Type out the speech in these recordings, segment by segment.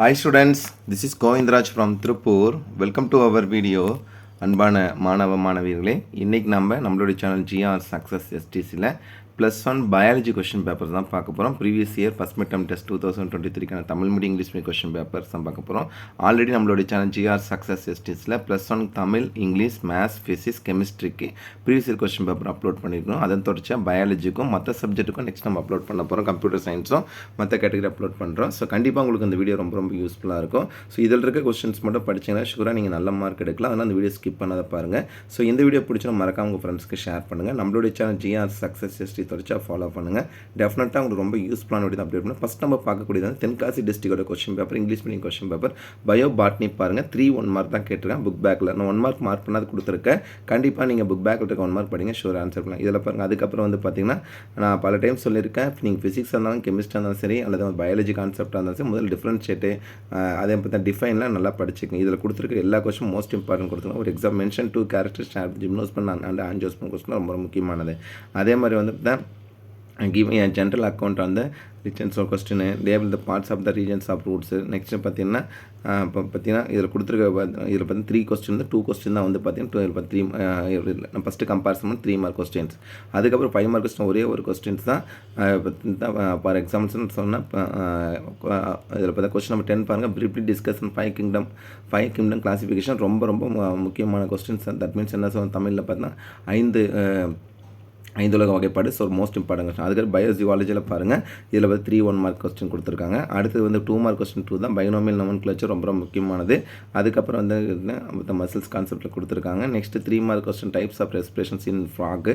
Hi students, this is Govindraj from Tripur. Welcome to our video. அன்பான மாணவ மாணவியர்களே, இன்றைக்கி நம்மளுடைய சேனல் ஜிஆர் சக்ஸஸ் எஸ்டிசியில் +1 பயாலஜி கொஷின் பேப்பர் தான் பார்க்க போகிறோம். Previous year first mid term test 2023க்கான Tamil medium English medium question papers தான் பார்க்க போகிறோம். ஆல்ரெடி நம்மளுடைய சேனல் ஜிஆர் சக்ஸஸ் எஸ்டிஸில் +1 தமிழ், இங்கிலீஷ், மேத்ஸ், ஃபிசிக்ஸ், கெமிஸ்ட்ரிக்கு previous year question paper upload பண்ணியிருக்கோம். அதன் தொடர்ச்சியாக பயாலஜிக்கும் மற்ற சப்ஜெக்ட்டுக்கும் நெக்ஸ்ட் நம்ம அப்லோட் பண்ண போகிறோம். கம்ப்யூட்டர் சயின்ஸும் மற்ற கேட்டகரி அப்லோட் பண்ணுறோம். ஸோ கண்டிப்பாக உங்களுக்கு இந்த வீடியோ ரொம்ப யூஸ்ஃபுல்லாக இருக்கும். ஸோ இதில் இருக்க கொஸ்டின்ஸ் மட்டும் படிச்சிங்கன்னா ஷூராக நீங்கள் நல்ல மார்க் எடுக்கலாம். அதனால் அந்த வீடியோ ஸ்கிப் பண்ணாத பாருங்கள். ஸோ இந்த வீடியோ பிடிச்சா மறக்காம உங்கள் ஃப்ரெண்ட்ஸ்க்கு ஷேர் பண்ணுங்கள். நம்மளுடைய சேனல் ஜிஆர் சக்ஸஸ் எஸ்டி தொடர்ச்சியாக ஃபாலோ பண்ணுங்கள். டெஃபினட்டாக உங்களுக்கு ரொம்ப யூஸ்ஃபுல்லான வீடியோ தான் அப்டேட் பண்ணுங்கள். ஃபஸ்ட் நம்ம பார்க்கக்கூடியது தென்காசி டிஸ்ட்ரிக்டோட question paper, English medium question paper, bio botany பாருங்கள். 3 1 மார்க் தான் கேட்டிருக்கேன் புக் பேக்கில். நான் 1 மார்க் மார்க் பண்ணாது கொடுத்துருக்கேன். கண்டிப்பாக நீங்கள் புக் பேக்கில் இருக்க 1 மார்க் படிங்க, ஷூர் ஆன்சர் பண்ணலாம். இதில் பாருங்கள். அதுக்கப்புறம் பார்த்தீங்கன்னா நான் பல டைம் சொல்லியிருக்கேன், நீங்கள் ஃபிசிக்ஸாக இருந்தாலும் கெமிஸ்ட்ரியாக இருந்தாலும் சரி, அல்லது பயாலஜி கான்செப்டாக இருந்தாலும் சரி, முதல் டிஃப்ரென்ஷியேட்டு அதே பார்த்தா டிஃபைன்லாம் நல்லா படிச்சுக்கங்க. இதில் கொடுத்துருக்க எல்லா கொஸ்டின் மோஸ்ட் இம்பார்ட்டன்ட் கொடுத்துருக்கோம். ஒரு exam mention 2 characters gymnosperm and angiosperm question ரொம்ப முக்கியமானது. அதே மாதிரி தான் give a general account on the regions of question, label the parts of the regions of roots. Next பார்த்தீங்கன்னா இதில் கொடுத்துருக்க இதில் பார்த்தீங்கன்னா 3 கொஸ்டின் 2 கொஸ்டின் தான் பார்த்தீங்கன்னா 3 ஃபஸ்ட்டு கம்பேரிசன் 3 மார்க் கொஸ்டின்ஸ். அதுக்கப்புறம் 5 மார்க் கொஸ்டின் ஒரே ஒரு கொஸ்டின்ஸ் தான். ஃபார் எக்ஸாம்பிள்ஸ்னு சொன்னால் இதில் பார்த்தா கொஸ்டின் நம்பர் 10 பாருங்கள். ப்ரீஃப்லி டிஸ்கஷன் 5 கிங்டம் கிளாசிஃபிகேஷன் ரொம்ப முக்கியமான கொஸ்டின்ஸ். தட் மீன்ஸ் என்ன சொல்ல தமிழில் பார்த்தீங்கன்னா 5 உலக வகைப்பாடு. So most important question. அதுக்கப்புறம் பயோஜுவாலஜியில் பாருங்கள். இதில் 3 1 மார்க் கொஸ்டின் கொடுத்துருக்காங்க. அடுத்தது 2 மார்க் கொஸ்டின் 2 தான். பைனோமியல் நோமென்க்ளேச்சர் ரொம்ப முக்கியமானது. அதுக்கப்புறம் மசில்ஸ் கான்செப்ட்டில் கொடுத்துருக்காங்க. Next 3 mark question types of respirations in frog.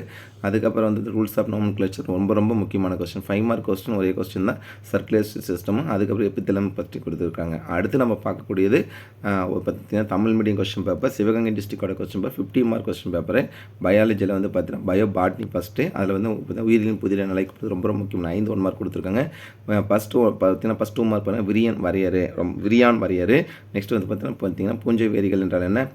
அதுக்கப்புறம் ரூல்ஸ் ஆஃப் நோமென்க்ளேச்சர் ரொம்ப முக்கியமான கொஸ்டின். 5 மார்க் கொஸ்டின் ஒரே கொஸ்டின் தான், சர்க்குலேஷன் சிஸ்டமும். அதுக்கப்புறம் எபித்தலம் பற்றி கொடுத்துருக்காங்க. அடுத்து நம்ம பார்க்கக்கூடியது பார்த்தீங்கன்னா Tamil medium question paper, Sivaganga டிஸ்ட்ரிக்டோட question paper 50 mark question paper. பயாலஜியில் பார்த்தீங்கன்னா பயோ பாட்னி ஃபஸ்ட்டு. அதில் உயிரின் புதிய நிலை ரொம்ப முக்கியம். 5 1 மார்க் கொடுத்துருக்காங்க. ஃபஸ்ட்டு பார்த்தீங்கன்னா ஃபஸ்ட் 2 மார்க் பார்த்தீங்கன்னா விரியான் வரையறு. நெக்ஸ்ட் பார்த்தீங்கன்னா பூஞ்சை வேரிகள் என்றால் என்ன,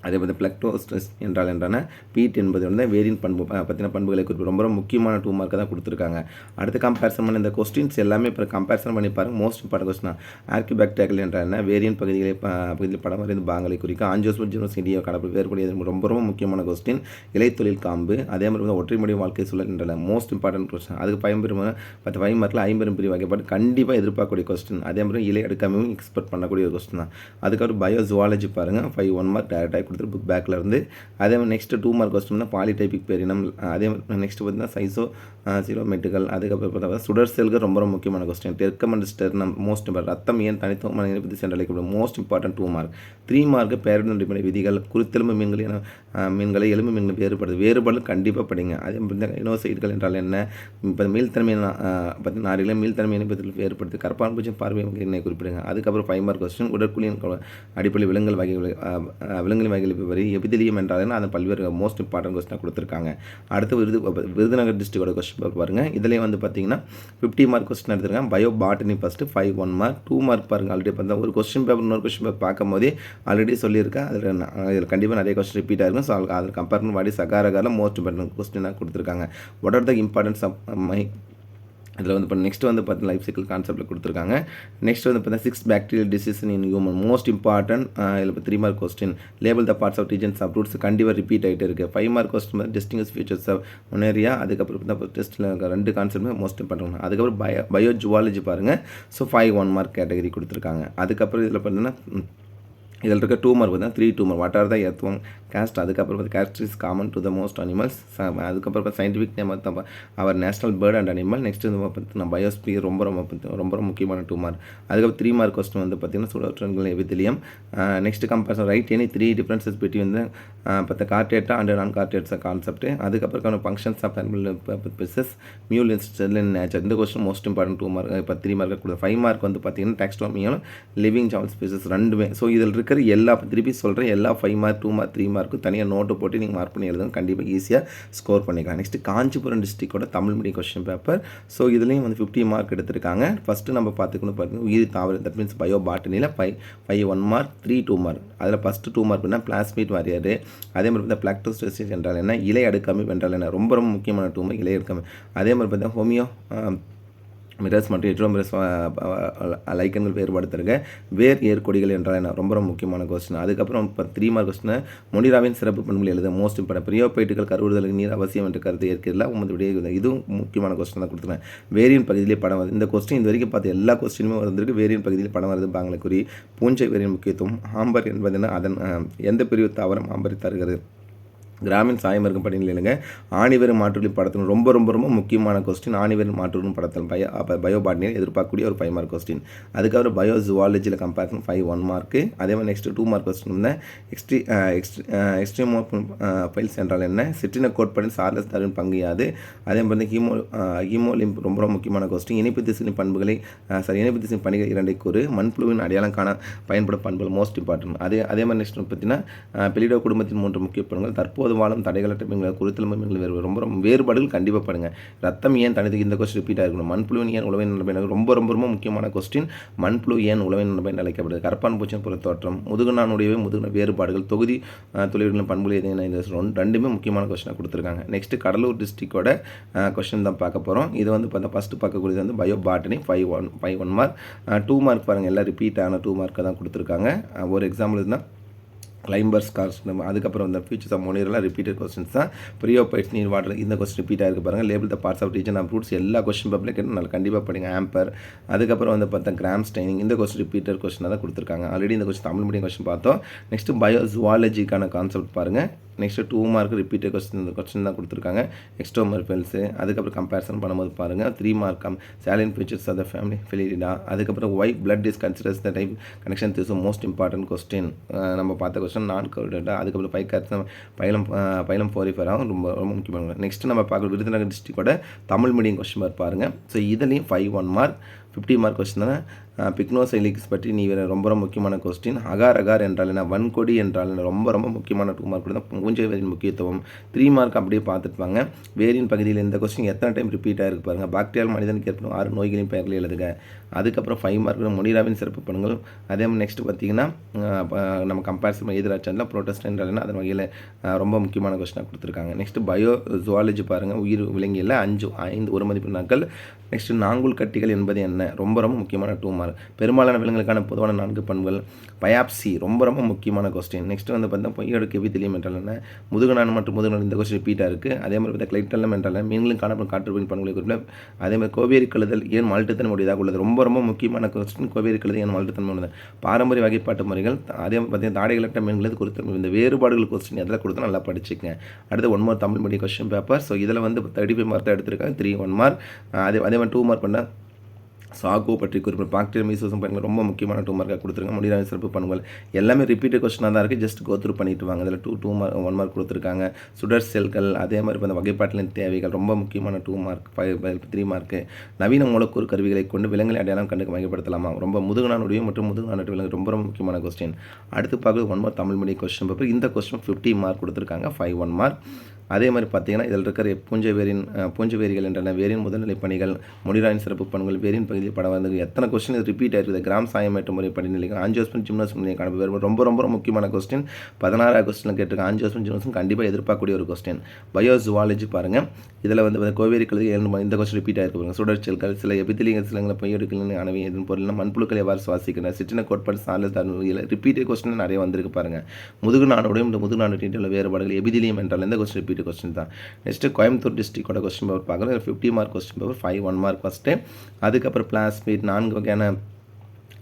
அதே பார்த்து பிளக்டோஸ்டஸ் என்றால் என்றான பீட் என்பது வேரின் பண்பு பற்றின பண்புகளை குறிப்பிட்டு ரொம்ப முக்கியமான 2 மார்க்கை தான் கொடுத்துருக்காங்க. அடுத்து கம்பேரிசன் பண்ண இந்த கொஸ்டின்ஸ் எல்லாமே இப்போ கம்பேரிசன் பண்ணி பாருங்கள். மோஸ்ட் இம்பார்ட்டன் கொஸ்டின் ஆர்கிபாக்டீரியல் என்றால் என்ன, வேரியன் பகுதியில் படம் வரைந்து பாகங்களை குறிக்கும். ஆஞ்சியோஸ்பர்ம் ஜீனோஸ் இண்டியா கடப்பு வேறுபடியது ரொம்ப முக்கியமான கொஸ்டின். இலைத்தொழில் காம்பு. அதே மாதிரி ஒற்றைமுறை வாழ்க்கை சூழல் என்றால் மோஸ்ட் இம்பார்ட்டன்ட் கொஸ்டின். அதுக்கு 5 மார்க்கில் 50 பிரிவு வகைப்பாடு கண்டிப்பாக எதிர்பார்க்கக்கூடிய கொஸ்டின். அதே மாதிரி இலை அடுக்காமையும் எக்ஸ்பெக்ட் பண்ணக்கூடிய ஒரு கொஸ்டின் தான். அதுக்கப்புறம் பயோஜுவாலஜி பாருங்கள். 5 1 மார்க் டேரெக்டாக கொடுத்துட்டு புக் பேக்கில் இருந்து. அதே மாதிரி நெக்ஸ்ட் 2 மார்க் கொஸ்டின் தான் பாலிடைபிக் பேரினம். அதே மாதிரி நெக்ஸ்ட் பார்த்தீங்கன்னா சைசோ சிரோமெட்டுகள். அதுக்கப்புறம் பார்த்தா சுடர் செல்கள் ரொம்ப முக்கியமான question. Tergum and sternum most important. ரத்தம் ஏன் தனித்துவமான இணைப்பது சென்றழைக்கப்படும் மோஸ்ட் இம்பார்ட்டன்ட் 2 மார்க். 3 மார்க் பேரிடம் அடிப்படை விதிகள், குருத்தெலும்பு மீன்களை எலும்பு மீன்கள் வேறுபாடு கண்டிப்பாக படிங்க. அதே மாதிரி இனோசைடுகள் என்றால் என்ன, இப்போ மீள்தன்மை பார்த்தீங்கன்னா நாரிகளை மீள்தன்மை இணைப்பதில் வேறுபடுத்து கற்பான் பூஜ்யம் பார்வை என்ன குறிப்பிடுங்க. அதுக்கப்புறம் 5 மார்க் கொஸ்டின் உடற்குழியின் அடிப்படை விலங்குகளின் வகைகள் வரி எபிதிலியம் என்றால் அதன் பல்வேறு மோஸ்ட் இம்பார்ட்டன்ட் கொஸ்டினாக கொடுத்துருக்காங்க. அடுத்து விருதுநகர் டிஸ்ட்ரிக்டோட கொஸ்டின் பேப்பர் பாருங்கள். இதிலே பார்த்தீங்கன்னா 50 மார்க் கொஸ்டின் எடுத்துருக்காங்க. Bio botany first 5 1 mark. 2 mark பாருங்கள். ஆல்ரெடி பார்த்தா ஒரு கொஸ்டின் பேப்பர் இன்னொரு கொஸ்டின் பேப்பர் பார்க்கும்போதே ஆல்ரெடி சொல்லியிருக்கேன். இதில் கண்டிப்பாக நிறைய கொஸ்டின் ரிப்பீட் ஆகிருக்கும். ஸோ அதில் கம்பேர் பண்ணி வாடி சகாரகாரில் மோஸ்ட் இம்பார்ட்டன்ட் கொஸ்டினாக கொடுத்துருக்காங்க. What are the importance of இதில் இப்போ நெக்ஸ்ட் பார்த்தீங்கன்னா லைஃப் சைக்கிள் கான்செப்ட்டில் கொடுத்துருக்காங்க. நெக்ஸ்ட் பார்த்தீங்கன்னா 6 bacterial disease in human most important. இதில் 3 mark question. Label the parts of regions of roots கண்டிப்பாக ரிப்பீட் ஆகிட்டு இருக்குது. 5 mark question distinct features of ஒனேரியா. அதுக்கப்புறம் டெஸ்ட்டில் இருக்க 2 கான்செப்ட் மோஸ்ட் இம்பார்ட்டன்ட். அதுக்கப்புறம் பயோஜுவாலஜி பாருங்கள். ஸோ 5 1 மார்க் கேட்டகரி கொடுத்துருக்காங்க. அதுக்கப்புறம் இதில் பார்த்தீங்கன்னா இதில் இருக்க 2 மார்க் பார்த்தீங்கன்னா 3 2 mark. What are the earthworm cast. அதுக்கப்புறம் cast is common to the most animals. அதுக்கப்புறம் scientific name our national bird and animal. Next பார்த்தீங்கன்னா பயோஸ்பியர் ரொம்ப முக்கியமான 2 மார்க். அதுக்கப்புறம் 3 மார்க் கொஸ்டின் பார்த்தீங்கன்னா சுடற்றன்கள் epithelium. Next comparison write any 3 differences between பார்த்தா chordata and non chordates concept. அதுக்கப்புறம் functions of animal pieces mule in nature. இந்த question most important 2 mark. இப்போ 3 மார்க் கொடுத்து 5 மார்க் பார்த்தீங்கன்னா டெக்ஸ்டோமியும் லிவிங் ஜாவல் ஸ்பீசஸ் ரெண்டுமே. ஸோ இதில் இருக்கிற எல்லா திருப்பி சொல்கிறேன் எல்லா 5 மார்க் 2 மார்க் 3 மார்க்கு தனியாக நோட்டு போட்டு நீங்கள் மார்க் பண்ணி எழுதுங்க. கண்டிப்பாக ஈஸியாக ஸ்கோர் பண்ணிக்கலாம். நெக்ஸ்ட் காஞ்சிபுரம் டிஸ்ட்ரிக்டோட Tamil medium question paper. So இதுலேயும் 50 மார்க் எடுத்திருக்காங்க. ஃபஸ்ட்டு நம்ம பார்த்தீங்கன்னா உயிர் தாவரம். தட் மீன்ஸ் பயோ பாட்டனியில் 5 1 மார்க் 3 2 மார்க். அதில் ஃபஸ்ட்டு 2 மார்க்னா பிளாஸ்மிட் வாரியர். அதே மாதிரி பார்த்தா பிளாக்டோஸ்டோசிஸ் என்றால் என்ன, இலை அடுக்காமை என்றால் என்ன ரொம்ப முக்கியமான 2 மார்க் இலை அடுக்காமை. அதே மாதிரி பார்த்தா மிரர்ஸ் மற்றும் ஹெட்ரோமிரஸ் லைக்கன்கள் வேறுபாடு தருக. வேர் ஏற்கொடிகள் என்றால் என்ன? ரொம்ப ரொம்ப முக்கியமான கொஸ்டின். அதுக்கப்புறம் இப்போ 3 மார்க் கொஸ்டின் மொனிராவின் சிறப்பு பண்புகள் எழுத. Most important. பிரியோபைட்டுகள் கருவுறுதலுக்கு நீர் அவசியம் என்ற கருத்து ஏற்கிறதுல இதுவும் முக்கியமான கொஸ்டின் தான் கொடுத்துருக்கேன். வேரியின் பகுதியிலே படம் வருது. இந்த கொஸ்டின் இது வரைக்கும் பார்த்து எல்லா கொஸ்டினுமே வந்திருக்கு. வேரியின் பகுதியில் படம் வருது பாங்களக்குறி. பூஞ்சை வேரின் முக்கியத்துவம். ஆம்பர் என்பதுன்னா அதன் எந்த பிரிவு தாவரம் ஆம்பரை தருகிறது? கிராமின் சாயமருக்கும் படிநிலைங்க. ஆணிவேறு மாற்றுகளின் படத்தில் ரொம்ப ரொம்ப ரொம்ப முக்கியமான கொஸ்டின். ஆணிவேறு மாற்றுகளின் படத்தில் பயோபாட்னியில் எதிர்பார்க்கக்கூடிய ஒரு 5 மார்க் கொஸ்டின். அதுக்கப்புறம் பயோ ஜுவாலஜியில் கம்பேரிசன் 5 1 மார்க்கு. அதே மாதிரி நெக்ஸ்ட் 2 மார்க் கொஸ்டின் வந்து எக்ஸ்ட்ரீமோ ஃபைல்ஸ் என்றால் என்ன? சிற்றின கோட்பாடின் சார்லஸ் டார்வின் பங்கு யாது? அதே மாதிரி ஹீமோலிம்ப் ரொம்ப ரொம்ப முக்கியமான கொஸ்டின். இணைப்பு திசையின் பண்புகளை இணைப்பு திசையின் பணிகள் 2 கூறு. மண்புழுவின் அடையாளம் காண பயன்படும் பண்புகள் மோஸ்ட் இம்பார்ட்டன்ட். அதே மாதிரி நெக்ஸ்ட் பார்த்தீங்கன்னா பெலிடோ குடும்பத்தின் 3 முக்கிய பண்புகள். தற்போது வாழும் தடைகளற்ற மீன்கள் குறித்தல் மீன்கள் ரொம்ப ரொம்ப வேறுபாடுகள் கண்டிப்பாக பாருங்கள். ரத்தம் ஏன் தனித்து இந்த கொஸ்டின் ரிப்பீட் ஆகிருக்கணும். மண்புழுவின் ஏன் உழவை நண்பை ரொம்ப ரொம்ப ரொம்ப முக்கியமான கொஸ்டின். மண்புழு ஏன் உழவை நண்பை அழைக்கப்படுது? கரப்பான் பூச்சியின் புறத்தோற்றம். முதுகுநானுடைய வேறுபாடுகள். தொகுதி தொழில்களின் பண்புகள் எதுவும் ரெண்டுமே முக்கியமான கொஸ்டினாக கொடுத்துருக்காங்க. நெக்ஸ்ட் கடலூர் டிஸ்ட்ரிக்டோட கொஸ்டின் தான் பார்க்க போகிறோம். இது வந்து பார்த்தா ஃபஸ்ட்டு பார்க்கக்கூடியது வந்து பயோ பாட்டனி 5 1 மார்க். 2 மார்க் பாருங்கள் எல்லாம் ரிப்பீட் ஆன 2 மார்க்கை தான் கொடுத்துருக்காங்க. ஒரு எக்ஸாம்பிள் இருந்தால் கிளைம்பர்ஸ் கார்ஸ். அதுக்கப்புறம் இந்த ஃபியூச்சர்ஸ் ஆஃப் மோனியர்லாம் ரிப்பீட்டட் கொஸ்டின்ஸ் தான். பிரியோபைட்ஸ் நீர் வாட்டர் இந்த கொஸ்டின் ரிப்பீட் ஆகிருக்கு பாருங்கள். Label the parts of region of roots எல்லா கொஸ்டின் பேப்பரில் கேட்டு நல்லா கண்டிப்பாக படிங்க. ஆம்பர். அதுக்கப்புறம் வந்து பார்த்தா கிராம் ஸ்டைனிங் இந்த கொஸ்டின் ரிப்பீட்டட் கொஸ்டினாக தான் கொடுத்துருக்காங்க. ஆல்ரெடி இந்த கொஸ்டின் தமிழ் மீடியம் கொஸ்டின் பார்த்தோம். நெக்ஸ்ட் பயோ ஜுவாலஜிக்கான கான்செப்ட் பாருங்கள். நெக்ஸ்ட் 2 மார்க் ரிப்பீட்டட் கொஸ்டின் தான் கொடுத்துருக்காங்க. எக்ஸ்ட்ரோமர்ஃபெல்ஸு. அதுக்கப்புறம் கம்பேரிசன் பண்ணும்போது பாருங்கள் 3 mark சேலின் features of the family Felidae. அதுக்கப்புறம் why blood is considers the type connection this most important question. நம்ம பார்த்த கொஸ்டின் நான் கோவிடா. அதுக்கப்புறம் 5 கேட்ஸ் பைலம் 44 ஆகும். ரொம்ப ரொம்ப முக்கியமான. நெக்ஸ்ட் நம்ம பார்க்குற விருதுநகர் டிஸ்ட்ரிக்டோட தமிழ் மீடியம் கொஸ்டின் பாருங்கள். ஸோ இதுலேயும் 5 1 மார்க் 50 மார்க் கொஸ்டின் தானே. பிக்னோசைலிக்ஸ் பற்றி நீ ரொம்ப ரொம்ப முக்கியமான கொஸ்டின். அகார் என்றால் என்ன? வன்கொடி என்றால் என்ன? ரொம்ப ரொம்ப முக்கியமான 2 மார்க் தான். பூஞ்சை வேரின் முக்கியத்துவம் 3 மார்க் அப்படியே பார்த்துட்டுவாங்க. வேரின் பகுதியில் இந்த கொஸ்டின் எத்தனை டைம் ரிப்பீட் ஆகிருக்கு பாருங்கள். பாக்டீரியால் மனிதனுக்கு ஏற்படும் 6 நோய்களின் பெயர்களை எழுதுக. அதுக்கப்புறம் 5 மார்க் மொனிராவின் சிறப்பு பண்புகள். அதே மாதிரி நெக்ஸ்ட் பார்த்தீங்கன்னா நம்ம கம்பேரிசன் எதிராச்சந்தில் புரோட்டஸ்ட் என்றால் என்ன? அதன் வகையில் ரொம்ப முக்கியமான கொஸ்டினாக கொடுத்துருக்காங்க. நெக்ஸ்ட் பயோ ஜுவாலஜி பாருங்கள். உயிர் விலங்கியில் 5 ஒரு மதிப்பு நாட்கள். நெக்ஸ்ட் நாங்குள் கட்டிகள் என்பது என்ன? ரொம்ப ரொம்ப முக்கியமான 2 மார்க். பெரும்பாலான விலங்குகளுக்கான பொதுவான 4 பண்புகள். பயாப்சி ரொம்ப ரொம்ப முக்கியமான கொஸ்டின். நெக்ஸ்ட் வந்து பார்த்தா பொய்யோடு எபிதிலியம் என்றால் என்ன? முதுகுநான் மற்றும் முதுகுநான் இந்த கொஸ்டின் ரிப்பீட்டாக இருக்குது. அதே மாதிரி பார்த்தா கிளைட்டலம் என்றால் மீன்களும் காணப்படும் காற்றுப்பயின் பண்புகளை குறிப்பிட. அதே மாதிரி கோவேரி கழுதல் ஏன் மால்ட்டுத்தன்மை உடையதாக உள்ளது? ரொம்ப ரொம்ப முக்கியமான கொஸ்டின். கோவேரி கழுதல் ஏன் மால்ட்டுத்தன்மை உள்ளது? பாரம்பரிய வகைப்பாட்டு முறைகள். அதே மாதிரி பார்த்தீங்கன்னா தாடைகளற்ற மீன்கள் குறித்த இந்த வேறுபாடுகள் கொஸ்டின் எதில் கொடுத்தா நல்லா படிச்சுக்கங்க. அடுத்து 1 mark Tamil medium question paper. So இதில் வந்து 35 மார்க் தான் எடுத்திருக்காங்க. 3 1 மார்க். அதே மாதிரி 2 மார்க் பண்ணால் சாகோ பற்றி குறிப்பிட்ட பாக்டீரியா மீசோசம் பண்புகள் ரொம்ப முக்கியமான 2 மார்க்காக கொடுத்துருங்க. மொனிராவின் சிறப்பு பண்புகள் எல்லாமே ரிப்பீட்டட் கொஸ்டினாக தான் இருக்குது. ஜஸ்ட் கோத்ரூ பண்ணிட்டு வாங்க. அதில் 2 மார்க் 1 மார்க் கொடுத்துருக்காங்க. சுடர் செல்கள். அதே மாதிரி இப்போ அந்த வகைப்பாட்டிலின் தேவைகள் ரொம்ப முக்கியமான 2 மார்க் 3 மார்க்கு. நவீன மூலக்கூறு கருவிகளை கொண்டு விலங்குகளை அடையாளம் கண்டு வகைப்படுத்தலாமா? ரொம்ப முதுகுநானுடைய மற்றும் முதுகுநானட்டு விலங்கு ரொம்ப ரொம்ப முக்கியமான கொஸ்டின். அடுத்து பார்க்குறது 1 mark Tamil medium question paper. இந்த கொஸ்டின் 50 மார்க் கொடுத்துருக்காங்க. 5 1 மார்க். அதே மாதிரி பார்த்தீங்கன்னா இதில் இருக்கிற பூஞ்சை வேரிகள் என்றன வேரின் முதல்நிலை பணிகள். மொனிராவின் சிறப்பு பண்புகள். வேரின் பகுதியில் படம் வந்து எத்தனை கொஸ்டின் ரிப்பீட் ஆகிருக்குது? கிராம் சாயமேற்ற முறை படிநிலைகள். ஆஞ்சியோஸ்பம் ஜிம்னோஸ்பம் காணப்படும் வேறு ரொம்ப ரொம்ப முக்கியமான கொஸ்டின். 16 கொஸ்டின் கேட்டிருக்காங்க. ஆஞ்சியோஸ்பம் ஜிம்னோஸ்பம் கண்டிப்பாக எதிர்பார்க்கக்கூடிய ஒரு கொஸ்டின். பயோ ஜுவாலஜி பாருங்கள். இதில் வந்து கோவேரி கழுதி இந்த கொஸ்டின் ரிப்பீட் ஆகிருக்கு. சுடர் செல்கள் சில எபிதிலியல் சிலங்களை பொய்யெடுக்கல் அணவி இதன் பொருள் மண்புழுக்கள் எவ்வாறு சுவாசிக்கின்றன? சிற்றின கோட்பாடு சார்லஸ் டார்வின் ரிப்பீட்டட் கொஸ்டின் நிறைய வந்திருக்கு பாருங்கள். முதுகுநானுடைய இந்த முதுகுநானு வேறுபாடுகள். எபிதிலியம் என்றால் இந்த கொஸ்டின் ரிப்பீட் கொஸ்டின் தான். நெக்ஸ்ட் கோயம்புத்தூர் டிஸ்ட்ரிக்டோட கொஸ்டின் பேப்பர் பார்க்குறோம். 50 mark question paper. 5 1 mark first. அதுக்கப்புறம் பிளாஸ்மிட் 4 வகையான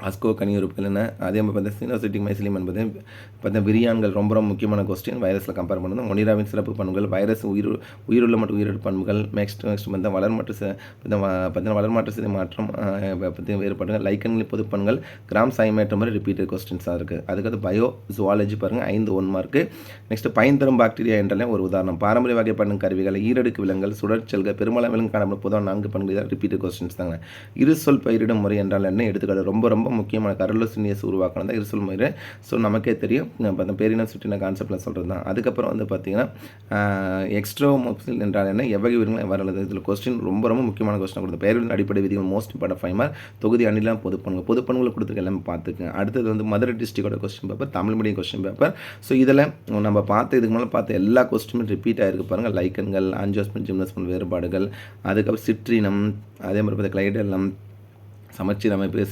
அஸ்கோ கனியுறுப்புகள் என்ன? அதே மாதிரி பார்த்தா சினோசிட்டிக் மைசிலியம் என்பது பார்த்தா விரியான்கள் ரொம்ப ரொம்ப முக்கியமான கொஸ்டின். வைரஸில் கம்பேர் பண்ணுறது. மொனிராவின் சிறப்பு பண்புகள். வைரஸ் உயிருள்ள மற்றும் உயிரிழப்பு பண்புகள். நெக்ஸ்ட் பார்த்தா வளர்மாற்று சிதை மாற்றம் பற்றி வேறுபாடுகள். லைக்கன்களின் பொதுப்பண்கள். கிராம் சாயமேற்ற மாதிரி ரிப்பீட்டட் கொஸ்டின்ஸாக இருக்குது. அதுக்கடுத்து பயோ ஜுவாலஜி பாருங்கள். 5 1 மார்க்கு. நெக்ஸ்ட் பயன் தரும் பாக்டீரியா என்றாலே ஒரு உதாரணம். பாரம்பரிய வகைப்பாடு கருவிகள். ஈரடுக்கு விலங்குகள். சுடற்செல்கள் பெரும்பாலான விலங்கு காணப்படும் பொதுவான 4 பண்புகள் ரிப்பீட்டட் கொஸ்டின்ஸ் தாங்க. இரு சொல் பயிரிடும் முறை என்றால் என்ன? எடுத்துக்காட்டு ரொம்ப ரொம்ப ரொம்ப முக்கியமான கரலுசினியஸ் உருவாக்கணும் தான் இருசொல் முறை. ஸோ நமக்கே தெரியும் இப்போ பேரினம் சுற்றின கான்செப்டில் சொல்கிறது தான். அதுக்கப்புறம் வந்து பார்த்திங்கன்னா எக்ஸ்ட்ரோமோபில் என்றால் என்ன, எவ்வகை உயிரினங்கள் வரலாறு. இதில் கொஸ்டின் ரொம்ப ரொம்ப முக்கியமான கொஸ்டின் கொடுத்து பெயர்களின் அடிப்படை விதிகள் மோஸ்ட் இம்பார்ட்டன்ட் 5 மார்க். தொகுதி அணிலாம் பொதுப்பண்புகளை கொடுத்துருக்க எல்லாமே பார்த்துக்குங்க. அடுத்தது வந்து மதுரை டிஸ்ட்ரிக்டோட question paper, Tamil medium question paper. So இதில் நம்ம இதுக்கு மேலே பார்த்த எல்லா கொஸ்டினும் ரிப்பீட் ஆகிருக்கு பாருங்கள். லைக்கன்கள், ஆஞ்சியோஸ்பம், ஜிம்னோஸ்பம் வேறுபாடுகள், அதுக்கப்புறம் சிற்றினம், அதே மாதிரி பார்த்து கிளைடெல்லாம், சமச்சீர் அமைப்பு,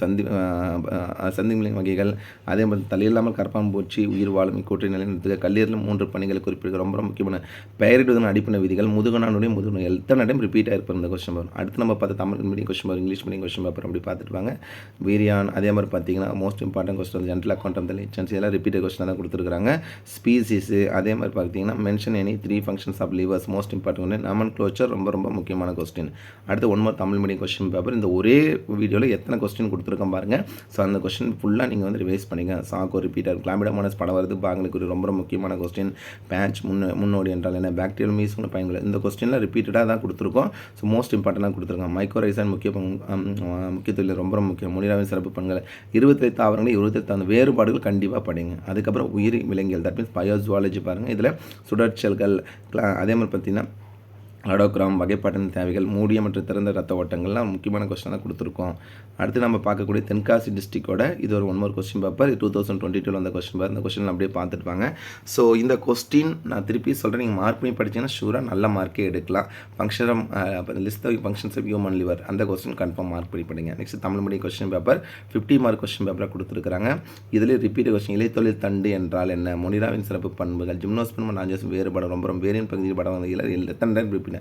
சந்திகளின் வகைகள், அதே மாதிரி தலையில்லாமல் கரப்பான்பூச்சி, உயிர் வாழும் இக்கூற்றை நிலைநிறுத்துக, கல்லீரல் 3 பணிகளை குறிப்பிடுக. ரொம்ப ரொம்ப முக்கியமான பெயரிடுவதன் அடிப்படை விதிகள், முதுகுனானுடைய முதுகு எத்தனை டைம் ரிப்பீட் ஆகிருப்பார் இந்த கொஸ்டின் பேப்பர். அடுத்து நம்ம பார்த்து Tamil medium question paper, English medium question paper அப்படி பார்த்துருப்பாங்க. வீரியான், அதே மாதிரி பார்த்தீங்கன்னா most important question general account of intelligence, இதெல்லாம் ரிப்பீட்டட் கொஸ்டின் தான் கொடுத்துருக்காங்க. ஸ்பீசிஸ், அதே மாதிரி பார்த்தீங்கன்னா mention any 3 functions of livers, most important. Nomenclature ரொம்ப ரொம்ப முக்கியமான கொஸ்டின். அடுத்து 1 more Tamil medium question paper. இந்த ஒரே வீடியோவில் எத்தனை கொஸ்டின் கொடுத்துருக்கோம் பாருங்கள். ஸோ அந்த கொஸ்டின் ஃபுல்லாக நீங்கள் வந்து ரிவைஸ் பண்ணிங்க. சாக்கோ ரிப்பீட்டர், கிளாமிடோமோனஸ் படம் வருது பாங்களுக்கு ரொம்ப ரொம்ப முக்கியமான கொஸ்டின். பேட்ச் முன்னோடி என்றால் என்ன, பாக்டீரியல் மீசோட பயன்கள், இந்த கொஸ்டினில் ரிப்பீட்டடாக தான் கொடுத்துருக்கோம். ஸோ மோஸ்ட் இம்பார்ட்டண்டாக கொடுத்துருக்கோம். மைக்ரோரைசன் முக்கியத்துவம் ரொம்ப ரொம்ப முக்கியம். முனிராவின் சிறப்பு பண்கள், 28 தாவரங்கள், 28 வேறுபாடுகள் கண்டிப்பாக படிங்க. அதுக்கப்புறம் உயிரி விலங்கியல், தட் மீன்ஸ் பயோஜுவாலஜி பாருங்கள். இதில் சுடற்செல்கள், அதே மாதிரி பார்த்தீங்கன்னா அடோகிராம், வகைப்பாட்டின் தேவைகள், மூடிய மற்றும் திறந்த ரத்த ஓட்டங்கள்லாம் முக்கியமான கொஸ்டினாக கொடுத்துருக்கோம். அடுத்து நம்ம பார்க்கக்கூடிய தென்காசி டிஸ்ட்ரிக்டோட இது ஒரு 1 more கொஸ்டின் பேப்பர். 2022 அந்த கொஸ்டின் பேப்பர். இந்த கொஸ்டின் அப்படியே பார்த்துட்டு வாங்க. ஸோ இந்த கொஸ்டின் நான் திருப்பி சொல்கிறேன், நீங்கள் மார்க் பண்ணி படித்தீங்கன்னா ஷூராக நல்ல மார்க்கே எடுக்கலாம். Function list of functions of human liver, அந்த கொஸ்டின் கன்ஃபார்ம் மார்க் பண்ணி படிங்க. Next Tamil medium question paper 50 mark question பேப்பராக கொடுத்துருக்காங்க. இதில் ரிப்பீட் கொஸ்டின், இலைத்தொழில் தண்டு என்றால் என்ன, மொனிராவின் சிறப்பு பண்புகள், ஜிம்னோஸ்பம் ஆஞ்சியோஸ்பம் வேறுபாடு, ரொம்ப வேரின் பகுதியில் படம் வந்து எத்தனை டைம் ரிப்பீட்.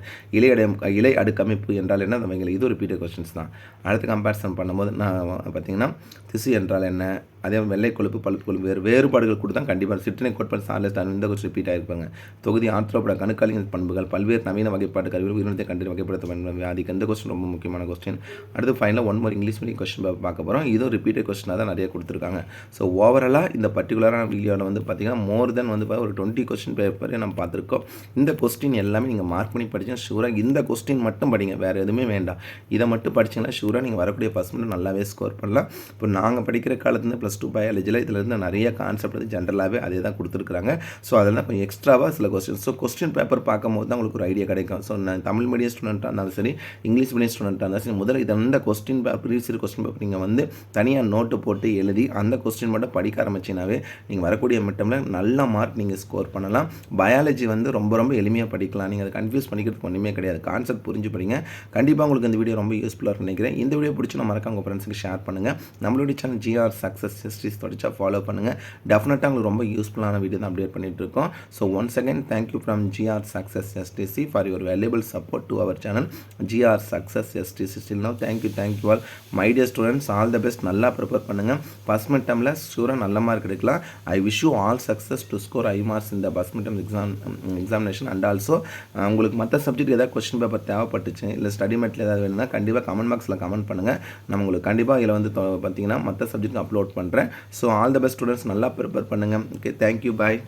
இலை அடுக்கமைப்பு என்றால் என்ன, அவைகள் இது ஒரு ரிப்பீட்டட் கொஸ்டின்ஸ் தான். அடுத்து கம்பேரிசன் பண்ணும்போது நான் பார்த்தீங்கன்னா திசு என்றால் என்ன, அதே வெள்ளை கொழுப்பு, பழுப்பு கொழுப்பு வேறுபாடுகள் கொடுத்தா கண்டிப்பாக சிற்றினை கோட்பாடு சார்லஸ் இந்த கொஸ்டின் ரிப்பீட் ஆகிருப்பாங்க. தொகுதி ஆர்த்ரோபட கணுக்காலின் பண்புகள், பல்வேறு நவீன வகைப்பாடு கருவிகள் உயிரினத்தை கண்டு வகைப்படுத்த வியாதிக்கு இந்த கொஸ்டின் ரொம்ப முக்கியமான கொஸ்டின். அடுத்து ஃபைனலாக 1 more இங்கிலீஷ் மீடியம் கொஸ்டின் பார்க்க போகிறோம். இதுவும் ரிப்பீட்டட் கொஸ்டினாக தான் நிறைய கொடுத்துருக்காங்க. ஸோ ஓவராலாக இந்த பர்டிகுலரான வீடியோவில் வந்து பார்த்தீங்கன்னா மோர் தென் வந்து ஒரு 20 கொஸ்டின் பேப்பரே நம்ம பார்த்துருக்கோம். இந்த கொஸ்டின் எல்லாமே நீங்கள் மார்க் பண்ணி படித்தீங்கன்னா ஷூராக இந்த கொஸ்டின் மட்டும் படிங்க, வேறு எதுவுமே வேண்டாம். இதை மட்டும் படிச்சிங்கன்னா ஷூராக நீங்கள் வரக்கூடிய ஃபர்ஸ்ட் மினிட் நல்லாவே ஸ்கோர் பண்ணலாம். இப்போ நாங்கள் படிக்கிற காலத்துலேருந்து +2 பயாலஜியில் இதில் நிறைய கான்செப்ட் வந்து ஜென்ரலாகவே அதே தான் கொடுத்துருக்காங்க. ஸோ அதெல்லாம் கொஞ்சம் எக்ஸ்ட்ராவாக சில கொஸ்டின். ஸோ கொஸ்டின் பேப்பர் பார்க்கும்போது தான் உங்களுக்கு ஒரு ஐடியா கிடைக்கும். ஸோ நான் தமிழ் மீடியம் ஸ்டூடெண்ட்டாக இருந்தாலும் சரி, இங்கிலீஷ் மீடியம் ஸ்டூடெண்ட்டாக இருந்தாலும் சரி, முதல்ல இந்த question paper previous question paper நீங்கள் வந்து தனியாக நோட்டு போட்டு எழுதி அந்த கொஸ்டின் மட்டும் படிக்க ஆரம்பிச்சினாவே நீங்கள் வரக்கூடிய மிட்டமில் நல்ல மார்க் நீங்கள் ஸ்கோர் பண்ணலாம். பயாலஜி வந்து ரொம்ப ரொம்ப எளிமையாக படிக்கலாம். நீங்கள் அதை கன்ஃபியூஸ் பண்ணிக்கிறதுக்கு ஒன்றுமே கிடையாது. கான்செப்ட் புரிஞ்சு படிங்க. கண்டிப்பாக உங்களுக்கு இந்த வீடியோ ரொம்ப யூஸ்ஃபுல்லாக நினைக்கிறேன். இந்த வீடியோ பிடிச்சி மறக்காம உங்கள் ஃப்ரெண்ட்ஸுக்கு ஷேர் பண்ணுங்கள். நம்மளுடைய சேனல் ஜிஆர் சக்ஸஸ் ஹிஸ்ட்ரிஸ் தொடச்சா ஃபாலோ பண்ணுங்கள். டெஃபினட்டாக உங்களுக்கு ரொம்ப யூஸ்ஃபுல்லான வீடியோ தான் அப்டேட் பண்ணிட்டு இருக்கோம். So once again thank you from GR success STC for your valuable support to our channel GR success STC. Still now thank you all my dear students. All the best. நல்லா prepare பண்ணுங்கள். First mid டேர்மில் ஷூராக நல்ல mark எடுக்கலாம். I wish you all success to score high marks இந்த first mid term examination. And also உங்களுக்கு மற்ற subject ஏதாவது கொஸ்டின் பேப்பர் தேவைப்பட்டுச்சு, இல்லை ஸ்டடி மெட்டில் ஏதாவது வேணும்னா கண்டிப்பாக கமெண்ட் பாக்ஸில் கமெண்ட் பண்ணுங்கள். நம்ம உங்களுக்கு கண்டிப்பாக இதில் வந்து பார்த்தீங்கன்னா மற்ற சப்ஜெக்ட் அப்லோட் பண்ணுறேன். So all the best students. நல்லா ப்ரிப்பேர் பண்ணுங்கள். ஓகே, தேங்க்யூ, பாய்.